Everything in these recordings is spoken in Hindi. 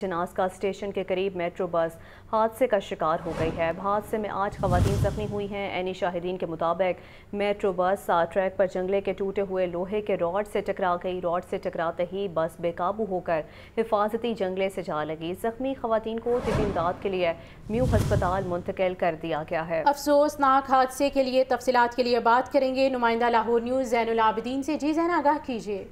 जनाज़का स्टेशन के करीब मेट्रो बस हादसे का शिकार हो गई है। हादसे में 8 खवातीन जख्मी हुई हैं। ऐनी शाहिदीन के मुताबिक मेट्रो बस ट्रैक पर जंगले के टूटे हुए लोहे के रॉड से टकरा गई। रॉड से टकराते ही बस बेकाबू होकर हिफाजती जंगले से जा लगी। जख्मी खवातीन को तिब्बी इमदाद के लिए म्यू अस्पताल मुंतकिल कर दिया गया है। अफसोसनाक हादसे के लिए तफसीलात के लिए बात करेंगे नुमाइंदा लाहौर न्यूज़ ज़ैनुल आबिदीन से। जी ज़ैन, आगाह कीजिए।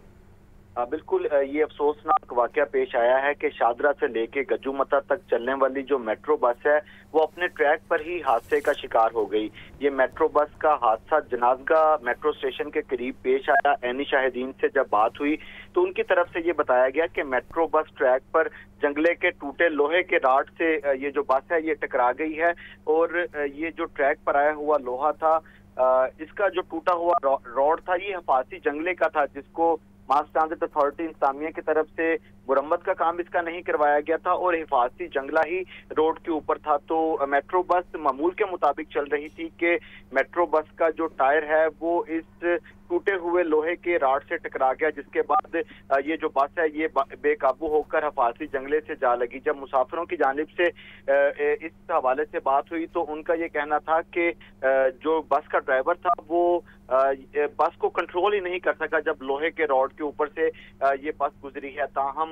बिल्कुल, ये अफसोसनाक वाक़या पेश आया है कि शादरा से लेके गज्जूमता तक चलने वाली जो मेट्रो बस है वो अपने ट्रैक पर ही हादसे का शिकार हो गई। ये मेट्रो बस का हादसा जनाज़गा मेट्रो स्टेशन के करीब पेश आया। ऐनी शाहिदीन से जब बात हुई तो उनकी तरफ से ये बताया गया कि मेट्रो बस ट्रैक पर जंगले के टूटे लोहे के राड से ये जो बस है ये टकरा गई है और ये जो ट्रैक पर आया हुआ लोहा था, इसका जो टूटा हुआ रॉड था ये हिफाजती जंगले का था, जिसको मास ट्रांजिट अथॉरिटी इंतजामिया की तरफ से मुरम्मत का काम इसका नहीं करवाया गया था और हिफाजती जंगला ही रोड के ऊपर था। तो मेट्रो बस मामूल के मुताबिक चल रही थी कि मेट्रो बस का जो टायर है वो इस टूटे हुए लोहे के राड से टकरा गया, जिसके बाद ये जो बस है ये बेकाबू होकर हिफाजती जंगले से जा लगी। जब मुसाफिरों की जानिब से इस हवाले से बात हुई तो उनका ये कहना था कि जो बस का ड्राइवर था वो बस को कंट्रोल ही नहीं कर सका जब लोहे के रॉड के ऊपर से ये बस गुजरी है। ताहम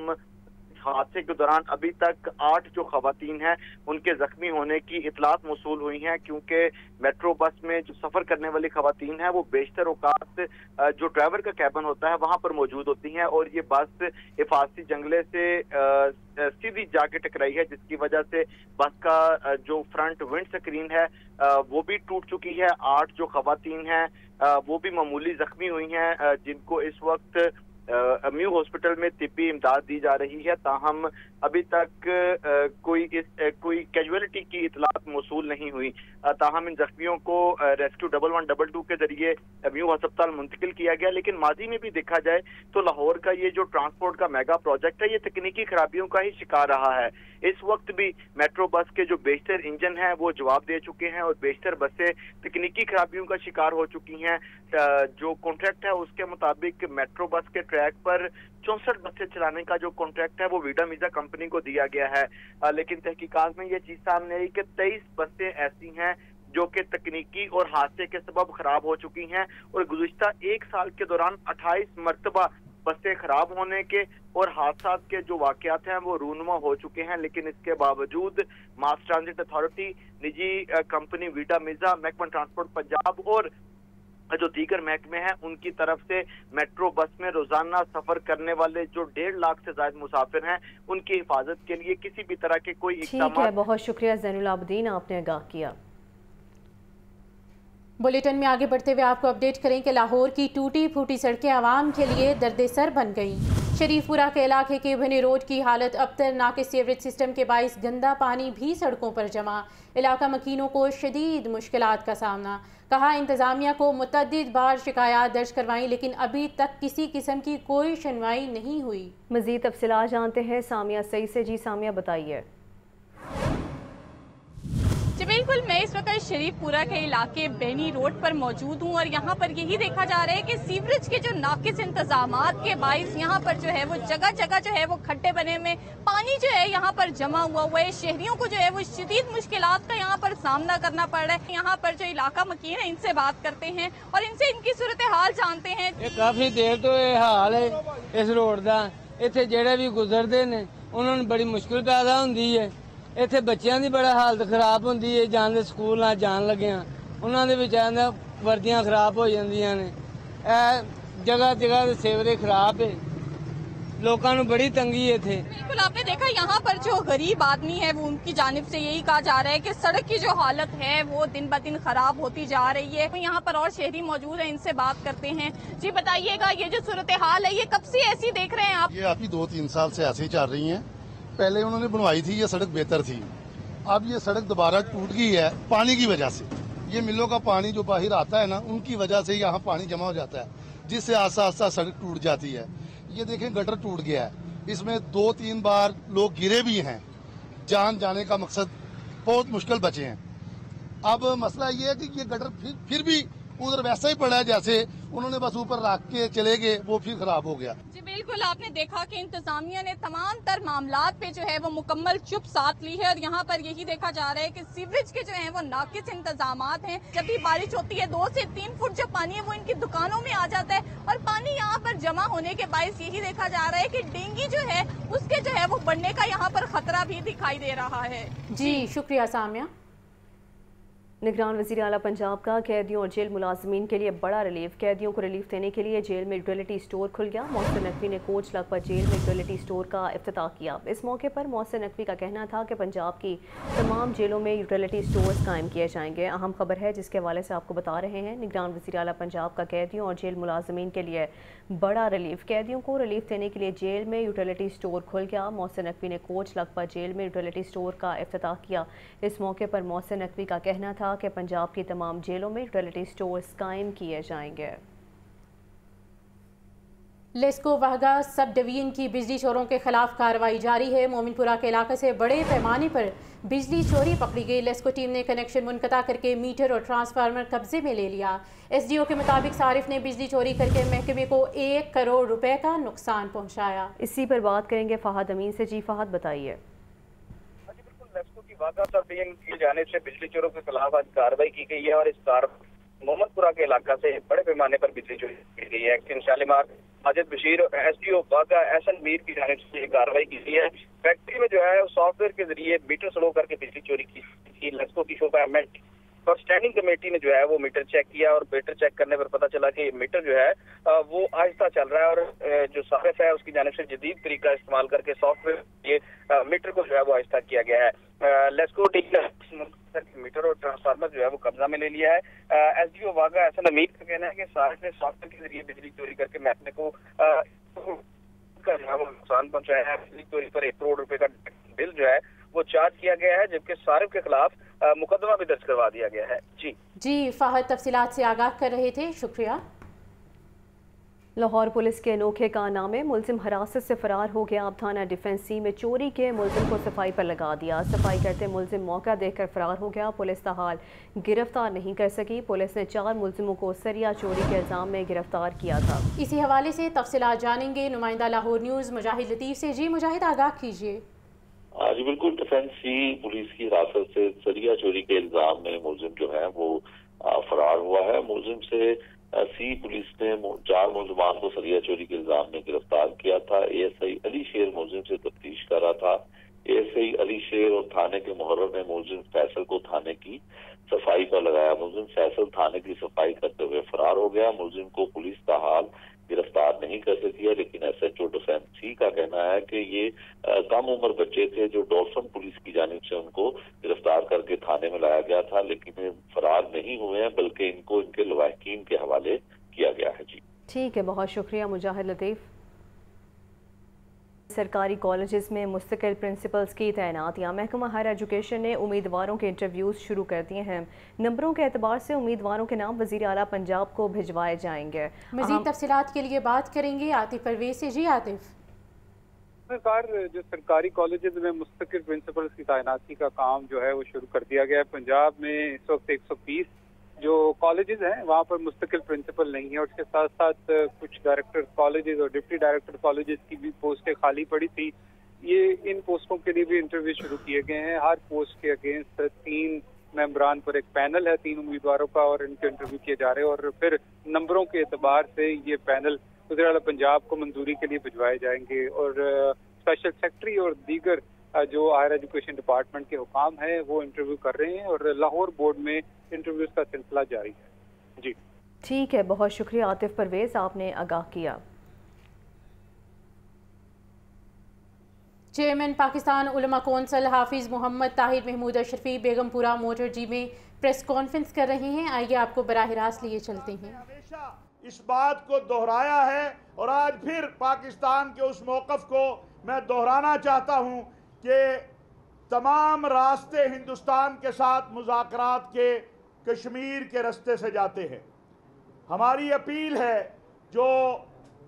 हादसे के दौरान अभी तक 8 जो खवातीन हैं उनके जख्मी होने की इतलात मौसूल हुई हैं, क्योंकि मेट्रो बस में जो सफर करने वाली खवातीन हैं वो बेशतर औकात जो ड्राइवर का कैबिन होता है वहां पर मौजूद होती हैं और ये बस हिफाजती जंगले से सीधी जाके टकराई है, जिसकी वजह से बस का जो फ्रंट विंड स्क्रीन है वो भी टूट चुकी है। 8 जो खवातीन हैं वो भी मामूली जख्मी हुई हैं, जिनको इस वक्त म्यू हॉस्पिटल में तिब्बी इमदाद दी जा रही है। ताहम अभी तक कोई कैजुअलिटी की इतलात मौसूल नहीं हुई। ताहम इन जख्मियों को रेस्क्यू 1112 के जरिए म्यू अस्पताल मुंतकिल किया गया। लेकिन माजी में भी देखा जाए तो लाहौर का ये जो ट्रांसपोर्ट का मेगा प्रोजेक्ट है ये तकनीकी खराबियों का ही शिकार रहा है। इस वक्त भी मेट्रो बस के जो बेशतर इंजन हैं वो जवाब दे चुके हैं और बेशतर बसें तकनीकी खराबियों का शिकार हो चुकी हैं। जो कॉन्ट्रैक्ट है उसके मुताबिक मेट्रो बस के ट्रैक पर 64 बसें चलाने का जो कॉन्ट्रैक्ट है वो वीडा मिर्जा कंपनी को दिया गया है, लेकिन तहकीकात में ये चीज सामने आई कि 23 बसें ऐसी हैं जो कि तकनीकी और हादसे के सबब खराब हो चुकी हैं और गुज़िश्ता 1 साल के दौरान 28 मरतबा बसें खराब होने के और हादसा के जो वाकयात हैं वो रूनुमा हो चुके हैं। लेकिन इसके बावजूद मास ट्रांजिट अथॉरिटी, निजी कंपनी वीडा मिर्जा, महकमा ट्रांसपोर्ट पंजाब और जो दीगर महकमे हैं उनकी तरफ से मेट्रो बस में रोजाना सफर करने वाले जो 1.5 लाख से ज्यादा मुसाफिर हैं उनकी हिफाजत के लिए किसी भी तरह के कोई ठीक है। बहुत शुक्रिया ज़ैनुल आबिदीन, आपने आगाह किया। बुलेटिन में आगे बढ़ते हुए आपको अपडेट करें कि लाहौर की टूटी फूटी सड़कें आवाम के लिए दर्द-ए-सर बन गईं। शरीफपुरा के इलाके के बनी रोड की हालत अबतर, नाके सीवरेज सिस्टम के बाइस गंदा पानी भी सड़कों पर जमा। इलाका मकीनों को शदीद मुश्किलात का सामना। कहा इंतज़ामिया को मुतअद्दिद बार शिकायत दर्ज करवाई लेकिन अभी तक किसी किस्म की कोई सुनवाई नहीं हुई। मज़ीद तफसीलात जानते हैं सामिया सईद से। जी सामिया, बताइए। जी बिल्कुल, मैं इस वक्त शरीफपुरा के इलाके बेनी रोड पर मौजूद हूँ और यहाँ पर यही देखा जा रहा है कि सीवरेज के जो नाकिस इंतजामात के बाइस यहाँ पर जो है वो जगह जगह जो है वो खड्डे बने में पानी जो है यहाँ पर जमा हुआ है। शहरियों को जो है वो शदीद मुश्किलात का यहाँ पर सामना करना पड़ रहा है। यहाँ पर जो इलाका मकीन है इनसे बात करते हैं और इनसे इनकी सूरत हाल जानते हैं। काफी देर तो ये हाल है इस रोड का, इतने जेड़े भी गुजरते ने उन्होंने बड़ी मुश्किल पैदा होंदी है। ਇੱਥੇ ਬੱਚਿਆਂ ਦੀ ਬੜਾ ਹਾਲਤ ਖਰਾਬ ਹੁੰਦੀ ਹੈ, ਜਾਂਦੇ ਸਕੂਲ ਨਾਲ ਜਾਣ ਲੱਗਿਆਂ ਉਹਨਾਂ ਦੇ ਵਿਚਾਰਿਆਂ ਦੀਆਂ ਵਰਦੀਆਂ ਖਰਾਬ ਹੋ ਜਾਂਦੀਆਂ ਨੇ। ਇਹ ਜਗ੍ਹਾ ਜਗ੍ਹਾ ਤੇ ਸੇਵਰੇ ਖਰਾਬ ਹੈ, लोगों को बड़ी तंगी है थे। बिल्कुल, आपने देखा यहाँ पर जो गरीब आदमी है वो उनकी जानिब से यही कहा जा रहा है कि सड़क की जो हालत है वो दिन ब दिन खराब होती जा रही है। यहाँ पर और शहरी मौजूद हैं, इनसे बात करते हैं। जी बताइएगा, ये जो सूरत हाल है ये कब से ऐसी देख रहे हैं आप? ये अभी 2-3 साल से ऐसे ही चल रही है। पहले उन्होंने बनवाई थी, ये सड़क बेहतर थी, अब ये सड़क दोबारा टूट गई है पानी की वजह से। ये मिलों का पानी जो बाहर आता है ना उनकी वजह से यहाँ पानी जमा हो जाता है, जिससे आस्ता आस्ता सड़क टूट जाती है। ये देखें गटर टूट गया है, इसमें 2-3 बार लोग गिरे भी हैं, जान जाने का मकसद बहुत मुश्किल बचे हैं। अब मसला ये है कि ये गटर फिर भी उधर वैसा ही पड़ा है जैसे उन्होंने बस ऊपर रख के चले गए, वो फिर खराब हो गया। जी बिल्कुल, आपने देखा कि इंतजामिया ने तमाम तर मामलात पे जो है वो मुकम्मल चुप साथ ली है और यहाँ पर यही देखा जा रहा है कि सीवरेज के जो है वो नाकिस इंतजामात हैं। जब भी बारिश होती है 2 से 3 फुट जो पानी है वो इनकी दुकानों में आ जाता है और पानी यहाँ पर जमा होने के बायस यही देखा जा रहा है कि डेंगू जो है उसके जो है वो बढ़ने का यहाँ पर खतरा भी दिखाई दे रहा है। जी शुक्रिया सामिया। निगरान वज़ीर आला पंजाब का कैदियों और जेल मुलाजमीन के लिए बड़ा रिलीफ। कैदियों को रिलीफ देने के लिए जेल में यूटिलिटी स्टोर खुल गया। मोहसिन नकवी ने कोच लग पर जेल में यूटिलिटी स्टोर का इफ्तिताह किया। इस मौके पर मोहसिन नकवी का कहना था कि पंजाब की तमाम जेलों में यूटिलिटी स्टोर्स कायम किए जाएंगे। अहम खबर है जिसके हवाले से आपको बता रहे हैं। निगरान वज़ीर आला पंजाब का कैदियों और जेल मुलाजमीन के लिए बड़ा रिलीफ। कैदियों को रिलीफ देने के लिए जेल में यूटिलिटी स्टोर खुल गया। मोहसिन नकवी ने कोच लग पर जेल में यूटिलिटी स्टोर का इफ्तिताह किया। इस मौके पर मोहसिन नकवी का कहना था कि पंजाब की तमाम जेलों में यूटिलिटी स्टोर्स कायम किए जाएंगे। लेस्को वाहगा सब डिवीजन की बिजली चोरों के खिलाफ कार्रवाई जारी है। मोमिनपुरा के इलाके से बड़े पैमाने पर बिजली चोरी पकड़ी गई। लेस्को टीम ने कनेक्शन मुनक़ता करके मीटर और ट्रांसफार्मर कब्जे में ले लिया। SDO के मुताबिक सारिफ ने बिजली चोरी करके महकमे को 1 करोड़ रुपए का नुकसान पहुँचाया। इसी पर बात करेंगे फ़हद अमीन से। जी फ़हद बताइए। वागा सब डिवीजन की जानिब से बिजली चोरों के खिलाफ आज कार्रवाई की गई है और इस मोहम्मदपुरा के इलाका से बड़े पैमाने पर बिजली चोरी की गई है। एक्शन शालीमार माजिद बशीर और SDO वागा एहसन मीर की जानिब से कार्रवाई की गई है। फैक्ट्री में जो है सॉफ्टवेयर के जरिए मीटर स्लो करके बिजली चोरी की। लेस्को की शोबा मेंट और स्टैंडिंग कमेटी ने जो है वो मीटर चेक किया और मीटर चेक करने पर पता चला कि मीटर जो है वो आहिस्ता चल रहा है और जो सारिफ है उसकी जानिब से जदीद तरीका इस्तेमाल करके सॉफ्टवेयर ये मीटर को जो है वो आहिस्ता किया गया है। लेस्को टीम ने मीटर और ट्रांसफार्मर जो है वो कब्जा में ले लिया है। SDO वागा ऐसा अमीर का कहना है कि सारिफ ने सॉफ्टवेयर के जरिए बिजली चोरी करके महकमे को जो है वो नुकसान पहुंचाया है। बिजली चोरी पर 1 करोड़ रुपए का बिल जो है वो चार्ज किया गया है, जबकि सारिफ के खिलाफ मुकदमा भी दर्ज करवा दिया गया है। जी फहद तफसीलात से आगाह कर रहे थे, शुक्रिया। लाहौर पुलिस के अनोखे कारनामे। मुलजिम हिरासत से फरार हो गया। अब थाना डिफेंस सी में चोरी के मुलजिम को सफाई पर लगा दिया। सफाई करते मुलजिम मौका देखकर फरार हो गया। पुलिस ताहाल गिरफ्तार नहीं कर सकी। पुलिस ने 4 मुलजिमों को सरिया चोरी के इल्जाम में गिरफ्तार किया था। इसी हवाले से तफसीलात जानेंगे नुमाइंदा लाहौर न्यूज़ मुजाहिद लतीफ़ से। जी मुजाहिद, आगाह कीजिए। जी बिल्कुल, डिफेंस सी पुलिस की हिरासत से सरिया चोरी के इल्जाम में मुलजिम जो है वो फरार हुआ है। मुलजिम से सी पुलिस ने 4 मुलजमान को सरिया चोरी के इल्जाम में गिरफ्तार किया था। ASI अली शेर मुलजिम से तफ्तीश कर रहा था। ASI अली शेर और थाने के मुहर्रर ने मुलजिम फैसल को थाने की सफाई पर लगाया। मुलजिम फैसल थाने की सफाई करते हुए फरार हो गया। मुलजिम को पुलिस ताहाल गिरफ्तार नहीं कर सकी है, लेकिन SHO डिफेंस सी का कहना है कि ये कम उम्र बच्चे थे जो डॉल्फिन पुलिस की जानिब से उनको गिरफ्तार करके थाने में लाया गया था, लेकिन फरार नहीं हुए हैं बल्कि इनको इनके लवाहिकीन के हवाले किया गया है। जी ठीक है, बहुत शुक्रिया मुजाहिद लतीफ़। सरकारी कॉलेजेस में मुस्तकिल प्रिंसिपल्स की तैनातियाँ। महकमा हायर एजुकेशन ने उम्मीदवारों के इंटरव्यूज़ शुरू कर दिए हैं। नंबरों के एतबार से उम्मीदवारों के नाम वज़ीर आला पंजाब को भिजवाए जाएंगे। मज़ीद तफसीलात के लिए बात करेंगे आतिफ परवेज से। जी आतिफ। सरकार जो सरकारी कॉलेजेस में मुस्तकिल प्रिंसिपल्स की तैनाती का काम जो है वो शुरू कर दिया गया है। पंजाब में इस वक्त 120 जो कॉलेजेस हैं वहाँ पर मुस्तकिल प्रिंसिपल नहीं है और उसके साथ साथ कुछ डायरेक्टर कॉलेजेस और डिप्टी डायरेक्टर कॉलेजेस की भी पोस्टें खाली पड़ी थी। ये इन पोस्टों के लिए भी इंटरव्यू शुरू किए गए हैं। हर पोस्ट के अगेंस्ट 3 मेंबरान पर एक पैनल है 3 उम्मीदवारों का और इनके इंटरव्यू किए जा रहे हैं और फिर नंबरों के एतबार से ये पैनल वज़ीर आला पंजाब को मंजूरी के लिए भिजवाए जाएंगे और स्पेशल सेक्रेटरी और दीगर जो हायर एजुकेशन डिपार्टमेंट के हुकाम हैं वो इंटरव्यू कर रहे हैं और लाहौर बोर्ड में इंटरव्यूज का सिलसिला जारी है। जी ठीक है, बहुत शुक्रिया आतिफ परवेज, आपने आगाह किया। चेयरमैन पाकिस्तान उलमा कौंसिल हाफिज मोहम्मद ताहिर महमूद अशरफी बेगमपुरा मोटर जी में प्रेस कॉन्फ्रेंस कर रहे हैं। आइए आपको बराह रास्त लिए चलते हैं। हमेशा इस बात को दोहराया है और आज फिर पाकिस्तान के उस मौक़िफ़ को मैं दोहराना चाहता हूँ कि तमाम रास्ते हिंदुस्तान के साथ मुज़ाकरात के कश्मीर के रास्ते से जाते हैं। हमारी अपील है, जो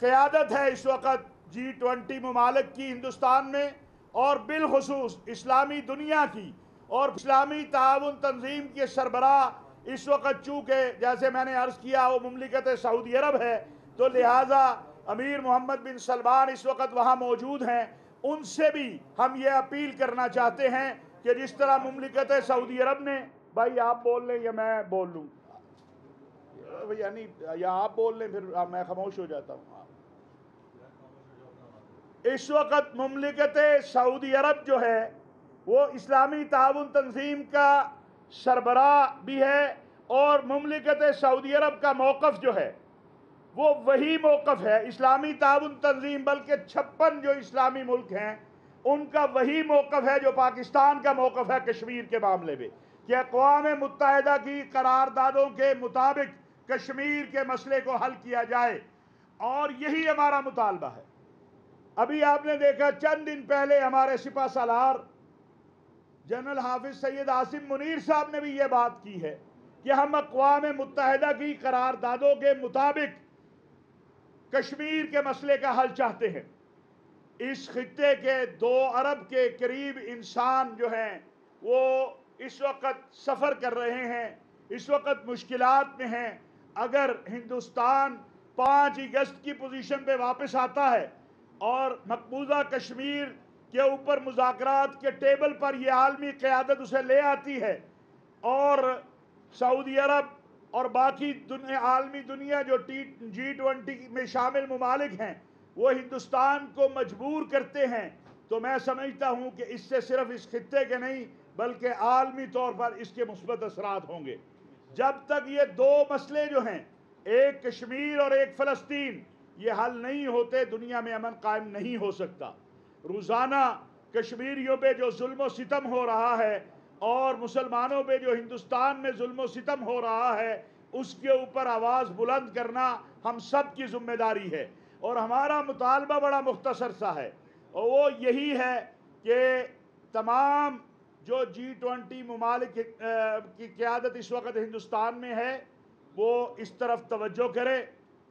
क़यादत है इस वक्त G20 ममालिक की हिंदुस्तान में और बिलखुसूस इस्लामी दुनिया की और इस्लामी ताउन तंजीम के सरबराह इस वक्त चूँकि जैसे मैंने अर्ज़ किया वो मुमलिकत सऊदी अरब है, तो लिहाजा अमीर मोहम्मद बिन सलमान इस वक्त वहाँ मौजूद हैं। उनसे भी हम ये अपील करना चाहते हैं कि जिस तरह मुमलिकत सऊदी अरब ने, भाई आप बोल लें या मैं बोल लूँ, यानी या आप बोल लें फिर मैं खामोश हो जाता हूँ। इस वक्त मुमलिकत सऊदी अरब जो है वो इस्लामी ताउन तंजीम का सरबराह भी है और मुमलिकत सऊदी अरब का मौक़िफ़ जो है वो वही मौक़िफ़ है। इस्लामी ताउन तंजीम बल्कि 56 जो इस्लामी मुल्क हैं उनका वही मौक़िफ़ है जो पाकिस्तान का मौक़िफ़ है कश्मीर के मामले में, कि अक़वाम मुत्तहिदा की करारदादों के मुताबिक कश्मीर के मसले को हल किया जाए, और यही हमारा मुतालबा है। अभी आपने देखा चंद दिन पहले हमारे सिपा सालार जनरल हाफिज सैयद आसिम मुनीर साहब ने भी ये बात की है कि हम अक़वाम मुत्तहिदा की करारदादों के मुताबिक कश्मीर के मसले का हल चाहते हैं। इस खित्ते के 2 अरब के करीब इंसान जो हैं वो इस वक्त सफ़र कर रहे हैं, इस वक्त मुश्किलात में हैं। अगर हिंदुस्तान 5 अगस्त की पोजीशन पे वापस आता है और मकबूजा कश्मीर के ऊपर मुज़ाकरात के टेबल पर यह आलमी क़यादत उसे ले आती है और सऊदी अरब और बाकी आलमी दुनिया जो G20 में शामिल ममालिक हैं वो हिंदुस्तान को मजबूर करते हैं, तो मैं समझता हूँ कि इससे सिर्फ इस खित्ते के नहीं बल्कि आलमी तौर पर इसके मुस्बत असरात होंगे। जब तक ये 2 मसले जो हैं, एक कश्मीर और एक फ़लस्तीन, ये हल नहीं होते दुनिया में अमन कायम नहीं हो सकता। रोज़ाना कश्मीरियों पे जो जुल्म सितम हो रहा है और मुसलमानों पे जो हिंदुस्तान में जुल्म सितम हो रहा है उसके ऊपर आवाज़ बुलंद करना हम सब की ज़िम्मेदारी है। और हमारा मुतालबा बड़ा मुख्तसर सा है और वो यही है कि तमाम जो G20 ममालिक की क़यादत इस वक्त हिंदुस्तान में है वो इस तरफ तवज्जो करे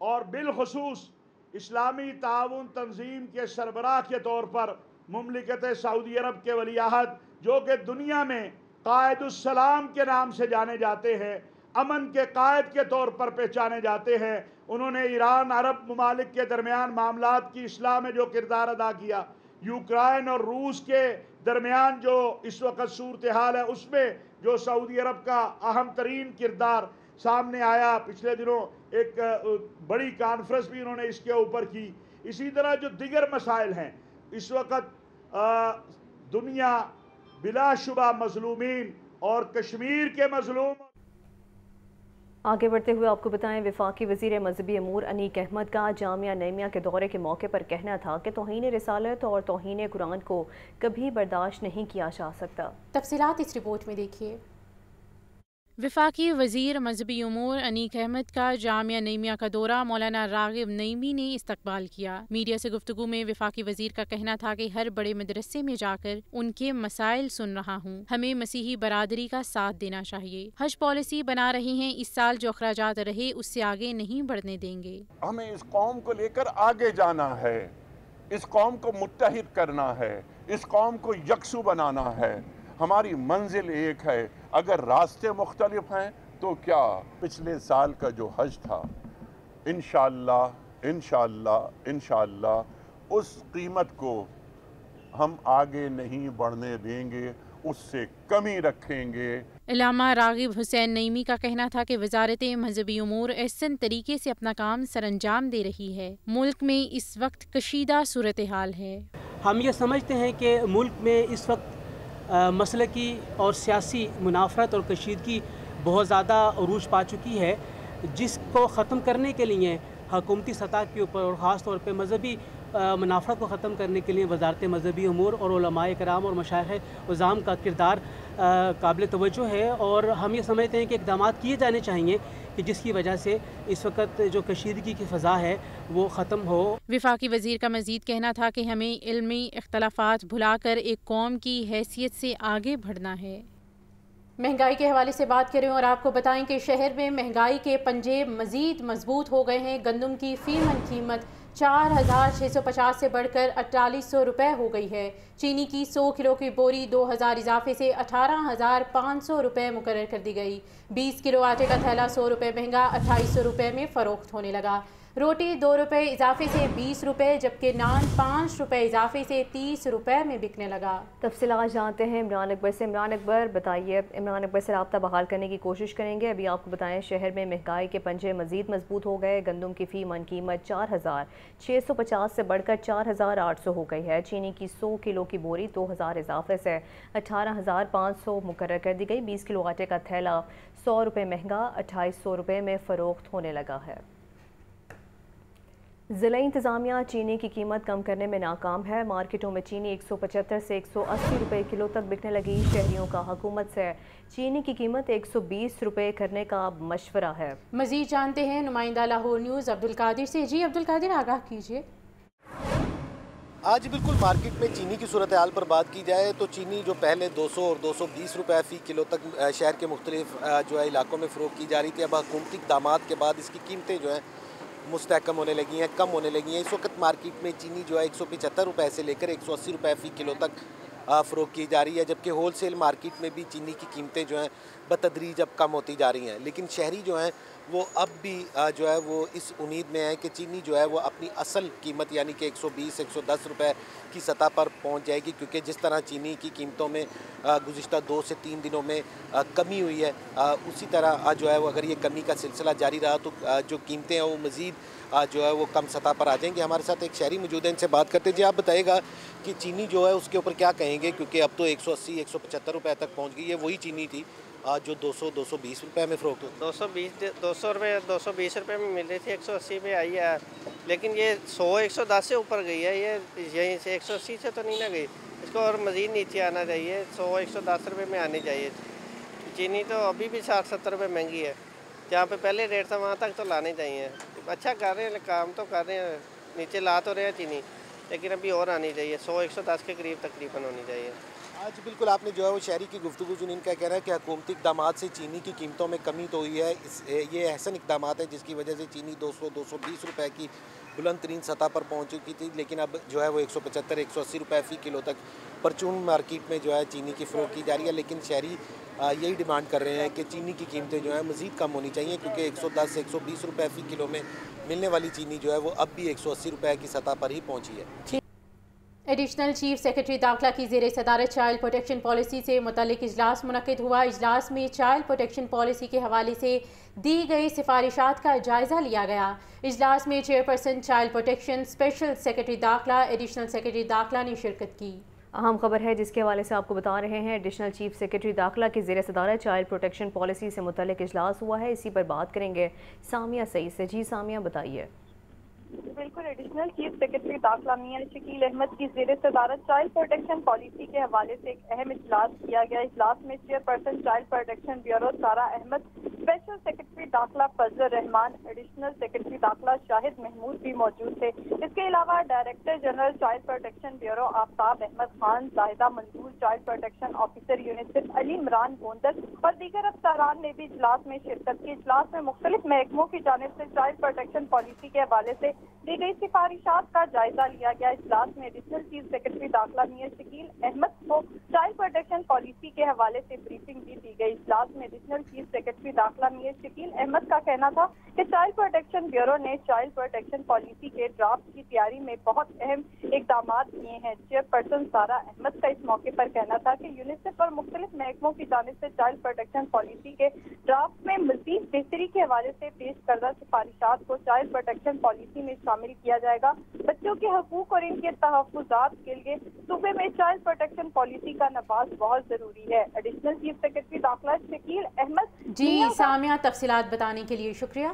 और बिलखुसूस इस्लामी ताउन तंजीम के सरबराह के तौर पर मुमलिकत सऊदी अरब के वलीअहद जो कि दुनिया में कायदुस्सलाम के नाम से जाने जाते हैं, अमन के कायद के तौर पर पहचाने जाते हैं, उन्होंने ईरान अरब ममालिक के दरमियान मामलात की इस्लाह में जो किरदार अदा किया, यूक्रेन और रूस के दरमियान जो इस वक्त सूरत हाल है उसमें जो सऊदी अरब का अहम तरीन किरदार सामने आया। पिछले दिनों एक बड़ी कॉन्फ्रेंस भी उन्होंने इसके ऊपर की। इसी तरह जो दिगर मसाइल हैं इस वक्त दुनिया बिलाशुबा मजलूमीन और कश्मीर के मजलूम। आगे बढ़ते हुए आपको बताएं, वफाकी वज़ीर मज़हबी अमूर अनीक अहमद का जामिया नईमिया के दौरे के मौके पर कहना था कि तौहीन रिसालत और तौहीन कुरान को कभी बर्दाश्त नहीं किया जा सकता। तफसीलात इस रिपोर्ट में देखिए। वफाकी वज़ीर मज़हबी उमूर अनीक अहमद का जामिया नईमिया का दौरा मौलाना रागिब नईमी ने इस्तकबाल किया। मीडिया से गुफ्तगू में वफाकी वज़ीर का कहना था कि हर बड़े मदरसे में जाकर उनके मसाइल सुन रहा हूँ, हमें मसीही बरादरी का साथ देना चाहिए। हज पॉलिसी बना रहे हैं, इस साल जो अखराजात रहे उससे आगे नहीं बढ़ने देंगे। हमें इस कौम को लेकर आगे जाना है, इस कौम को मुत्तहिद करना है, इस कौम को यकसू बनाना है। हमारी मंजिल एक है, अगर रास्ते मुख्तलिफ हैं तो क्या पिछले साल का जो हज था इंशाअल्लाह इंशाअल्लाह इंशाअल्लाह उस कीमत को हम आगे नहीं बढ़ने देंगे, उससे कमी रखेंगे। इलामा रागिब हुसैन नईमी का कहना था कि वजारत मजहबी उमूर एहसन तरीके से अपना काम सरअंजाम दे रही है। मुल्क में इस वक्त कशीदा सूरत हाल है। हम ये समझते हैं कि मुल्क में इस वक्त मसलकी और सियासी मुनाफरत और कशीदगी बहुत ज़्यादा उरूज पा चुकी है, जिसको ख़त्म करने के लिए हुकूमती सतह के ऊपर और ख़ास तौर पर मजहबी मुनाफरत को ख़त्म करने के लिए वजारत मजहबी उमूर और उलमाए कराम और मशाइख़ उज़ाम का किरदार काबिल तवज्जो है। और हम ये समझते हैं कि इक़दाम किए जाने चाहिए कि जिसकी वजह से इस वक्त जो कशीदगी की फ़ज़ा है वो ख़त्म हो। वफाकी वज़ीर का मज़ीद कहना था कि हमें इल्मी इख्तलाफात भुलाकर एक कौम की हैसियत से आगे बढ़ना है। महंगाई के हवाले से बात करें और आपको बताएं कि शहर में महंगाई के पंजे मज़ीद मजबूत हो गए हैं। गंदम की फ़ी मन कीमत 4,650 से बढ़कर 4800 रुपये हो गई है। चीनी की 100 किलो की बोरी 2000 इजाफे से 18,500 रुपये मुकर्रर कर दी गई। 20 किलो आटे का थैला 100 रुपये महंगा 2800 रुपये में फ़रोख्त होने लगा। रोटी 2 रुपये इजाफे से 20 रुपये, जबकि नान 5 रुपये इजाफे से 30 रुपये में बिकने लगा। तफसीलात जानते हैं इमरान अकबर से। इमरान अकबर बताइए, इमरान अकबर से रब्ता बहाल करने की कोशिश करेंगे। अभी आपको बताएं शहर में महंगाई के पंजे मजीद मजबूत हो गए। गंदम की फ़ी मन कीमत 4,650 से बढ़कर 4,800 हो गई है। चीनी की 100 किलो की बोरी 2000 इजाफे से 18,500 मुकर्रर कर दी गई। 20 किलो आटे का थैला 100 रुपये महंगा 2800 रुपये में फ़रोख्त होने लगा है। ज़िला इंतज़ामिया चीनी की कीमत कम करने में नाकाम है। मार्केटों में चीनी 175 से 180 रुपये किलो तक बिकने लगी। शहरियों का हुकूमत से चीनी की कीमत 120 रुपये करने का मशवरा है। मज़ीद जानते हैं नुमाइंदा लाहौर न्यूज़ अब्दुल कादिर से। जी अब्दुल कादिर, आगाह कीजिए। आज बिल्कुल मार्केट में चीनी की सूरत हाल पर बात की जाए तो चीनी जो पहले 200 और 220 रुपये फ़ी किलो तक शहर के मुख्तलिफ जो है इलाकों में फ़रोख्त की जा रही थी। अब हुकूमती इक़दामात के बाद इसकी कीमतें जो हैं मुस्तहकम होने लगी हैं, कम होने लगी हैं। इस वक्त मार्केट में चीनी जो है 175 रुपये से लेकर 180 रुपये फ़ी किलो तक फ़रोख्त की जा रही है, जबकि होल सेल मार्केट में भी चीनी की कीमतें जो हैं बतदरीज अब कम होती जा रही हैं। लेकिन शहरी जो हैं वो अब भी जो है वो इस उम्मीद में है कि चीनी जो है वो अपनी असल कीमत यानी कि 120-110 रुपये की सतह पर पहुंच जाएगी, क्योंकि जिस तरह चीनी की कीमतों में गुज़िश्ता 2 से 3 दिनों में कमी हुई है, उसी तरह जो है वो अगर ये कमी का सिलसिला जारी रहा तो जो कीमतें हैं वो मज़ीद जो है वो कम सतह पर आ जाएंगी। हमारे साथ एक शहरी मौजूद है, इनसे बात करते हैं। जी आप बताइएगा कि चीनी जो है उसके ऊपर क्या कहेंगे, क्योंकि अब तो 180-175 रुपये तक पहुँच गई है। वही चीनी थी जो 200-220 रुपये में फ़रोख्त होती 220 रुपये में मिल रही थी, 180 पे आई है। लेकिन ये 100-110 से ऊपर गई है, ये यहीं से 180 से तो नहीं ना गई, इसको और मज़ीद नीचे आना चाहिए। 100-110 रुपये में आनी चाहिए। चीनी तो अभी भी 60-70 रुपये महंगी है, जहाँ पे पहले रेट था वहाँ तक तो लाने चाहिए। अच्छा कर रहे हैं, काम तो कर रहे हैं, नीचे ला तो रहे हैं चीनी, लेकिन अभी और आनी चाहिए। 100-110 के करीब तकरीबन होनी चाहिए। आज बिल्कुल आपने जो है वो शहरी की गुफ्तगू सुनी, इनका कहना है कि हुकूमती इक़दामात से चीनी की कीमतों में कमी तो हुई है। ये अहसन इक़दामात है जिसकी वजह से चीनी 200-220 रुपये की बुलंद तरीन सतह पर पहुँच चुकी थी, लेकिन अब जो है वो 175-180 रुपये फ़ी किलो तक परचून मार्केट में जो है चीनी की फ़रोख्त की जा रही है। लेकिन शहरी यही डिमांड कर रहे हैं कि चीनी की कीमतें जो है मज़ीद कम होनी चाहिए, क्योंकि 110 से 120 रुपये फ़ी किलो में मिलने वाली चीनी जो है वो अब भी 180 रुपये की सतह पर ही पहुँची है। एडिशनल चीफ सेक्रेटरी दाखिला की ज़ेर सदारत चाइल्ड प्रोटेक्शन पॉलिसी से मुतल्लिक इजलास मुनक्किद हुआ। इजलास में चाइल्ड प्रोटेक्शन पॉलिसी के हवाले से दी गई सिफारिशात का जायज़ा लिया गया। इजलास में chairperson child protection, special secretary दाखिला, एडिशनल सेक्रेटरी दाखिला ने शिरकत की। अहम खबर है जिसके हवाले से आपको बता रहे हैं। एडिशनल चीफ सेक्रेटरी दाखिला की ज़ेर सदारत चाइल्ड प्रोटेक्शन पॉलिसी से मुतल्लिक इजलास हुआ है। इसी पर बात करेंगे सामिया सईद से। जी सामिया, बताइए। बिल्कुल, एडिशनल चीफ सेक्रेटरी दाखिला मियां शकील अहमद की ज़ेर सदारत चाइल्ड प्रोटेक्शन पॉलिसी के हवाले से एक अहम इजलास किया गया। इजलास में चेयरपर्सन चाइल्ड प्रोटेक्शन ब्यूरो सारा अहमद, स्पेशल सेक्रेटरी दाखिला फजल रहमान, एडिशनल सेक्रेटरी दाखिला शाहिद महमूद भी मौजूद थे। इसके अलावा director general child protection bureau Aftab Ahmed Khan, Zahida Manzoor, child protection officer UNICEF Ali Imran Gondar और दीगर अफसरान ने भी इजलास में शिरकत की। इजलास में मुख्तलिफ महकमों की जानिब से चाइल्ड प्रोटेक्शन पॉलिसी के हवाले से दी गई सिफारिशात का जायजा लिया गया। इजलास में एडिशनल चीफ सेक्रेटरी दाखिला मियां शकील अहमद को चाइल्ड प्रोटेक्शन पॉलिसी के हवाले से ब्रीफिंग भी दी गई। इजलास में एडिशनल चीफ सेक्रेटरी दाखिला मियां शकील अहमद का कहना था कि चाइल्ड प्रोटेक्शन ब्यूरो ने चाइल्ड प्रोटेक्शन पॉलिसी के ड्राफ्ट की तैयारी में बहुत अहम इकदाम किए हैं। चेयरपर्सन सारा अहमद का इस मौके पर कहना था कि यूनिसेफ और मुख्तलिफ महकमों की जानिब से चाइल्ड प्रोटेक्शन पॉलिसी के ड्राफ्ट में मज़ीद बेहतरी के हवाले से पेश करदा सिफारिशात को चाइल्ड प्रोटेक्शन पॉलिसी में शामिल किया जाएगा। बच्चों के हकूक और इनके तहफ़्फ़ुज़ात के लिए सूबे में चाइल्ड प्रोटेक्शन पॉलिसी का नफाज बहुत जरूरी है। एडिशनल चीफ सेक्रेटरी दाखिला शकील अहमद। जी सामिया, तफसीलात बताने के लिए शुक्रिया।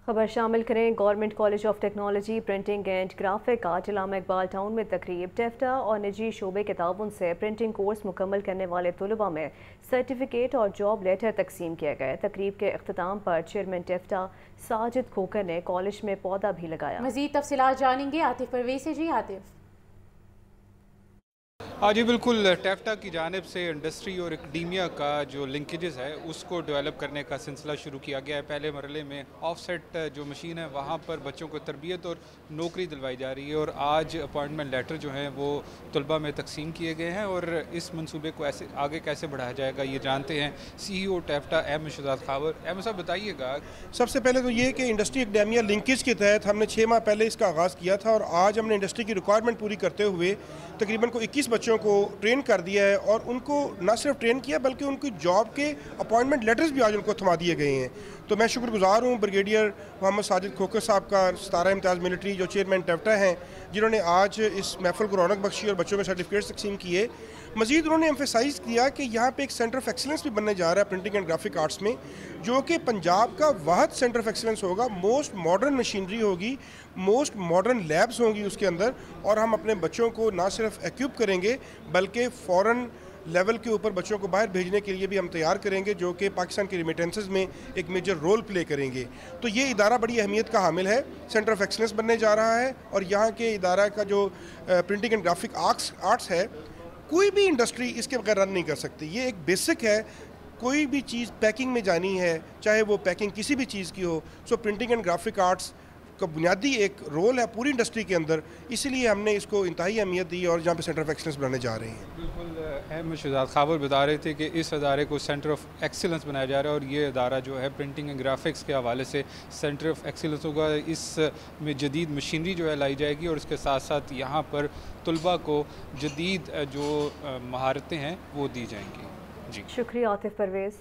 खबर शामिल करें। Government college of technology printing and graphic art Allama Iqbal town में तकरीब। टेफ्टा और निजी शोबे के ताउन से प्रिंटिंग कोर्स मुकम्मल करने वाले तलबा में सर्टिफिकेट और जॉब लेटर तकसीम किए गए। तकरीब के अख्ताम पर चेयरमैन टेफ्टा साजिद खोकर ने कॉलेज में पौधा भी लगाया। मज़ीद तफसीलात जानेंगे आतिफ परवेज़ से। जी आतिफ। हाँ जी बिल्कुल, टेफ्टा की जानिब से इंडस्ट्री और एकेडमिया का जो लिंकेजेस है उसको डेवलप करने का सिलसिला शुरू किया गया है। पहले मरहले में ऑफसेट जो मशीन है वहाँ पर बच्चों को तरबियत और नौकरी दिलवाई जा रही है और आज अपॉइंटमेंट लेटर जो हैं वो तलबा में तकसीम किए गए हैं और इस मंसूबे को ऐसे आगे कैसे बढ़ाया जाएगा ये जानते हैं CEO टेफ्टा अहमद शहजाद खावर। अहमद साहब बताइएगा। सबसे पहले तो ये कि इंडस्ट्री एकेडमिया लिंकेज के तहत हमने 6 माह पहले इसका आगाज़ किया था और आज हमने इंडस्ट्री की रिक्वायरमेंट पूरी करते हुए तकरीबन को 21 बच्चों को ट्रेन कर दिया है और उनको ना सिर्फ ट्रेन किया बल्कि उनकी जॉब के अपॉइंटमेंट लेटर्स भी आज उनको थमा दिए गए हैं। तो मैं शुक्रगुजार हूँ ब्रिगेडियर मोहम्मद साजिद खोखर साहब का, 17 इम्तियाज़ मिलिट्री जो चेयरमैन टेफ्टा हैं, जिन्होंने आज इस महफिल को रौनक बख्शी और बच्चों में सर्टिफिकेट तकसीम किए। मज़ीद उन्होंने एम्फेसाइज़ किया कि यहाँ पे एक सेंटर ऑफ एक्सीलेंस भी बनने जा रहा है प्रिंटिंग एंड ग्राफिक आर्ट्स में, जो कि पंजाब का वाहद सेंटर ऑफ एक्सीलेंस होगा। मोस्ट मॉडर्न मशीनरी होगी, मोस्ट मॉडर्न लैब्स होंगी उसके अंदर और हम अपने बच्चों को ना सिर्फ एक्यूप करेंगे बल्कि फ़ॉरेन लेवल के ऊपर बच्चों को बाहर भेजने के लिए भी हम तैयार करेंगे, जो कि पाकिस्तान की रिमिटेंसेस में एक मेजर रोल प्ले करेंगे। तो ये इदारा बड़ी अहमियत का हामिल है, सेंटर ऑफ एक्सीलेंस बनने जा रहा है और यहाँ के इदारा का जो प्रिंटिंग एंड ग्राफिक आर्ट्स है, कोई भी इंडस्ट्री इसके बगैर रन नहीं कर सकती। ये एक बेसिक है। कोई भी चीज़ पैकिंग में जानी है, चाहे वो पैकिंग किसी भी चीज़ की हो, सो प्रिंटिंग एंड ग्राफिक आर्ट्स का बुनियादी एक रोल है पूरी इंडस्ट्री के अंदर, इसीलिए हमने इसको इंतहाई अहमियत दी और जहाँ पे सेंटर ऑफ एक्सीलेंस बनाने जा रहे हैं। बिल्कुल, अहमद शहजाद खावर बता रहे थे कि इस अदारे को सेंटर ऑफ एक्सीलेंस बनाया जा रहा है और ये अदारा जो है प्रिंटिंग एंड ग्राफिक्स के हवाले से सेंटर ऑफ एक्सीलेंस होगा। इसमें जदीद मशीनरी जो है लाई जाएगी और इसके साथ साथ यहाँ पर तलबा को जदीद जो महारतें हैं वो दी जाएंगी। जी शुक्रिया आतिफ परवेज़।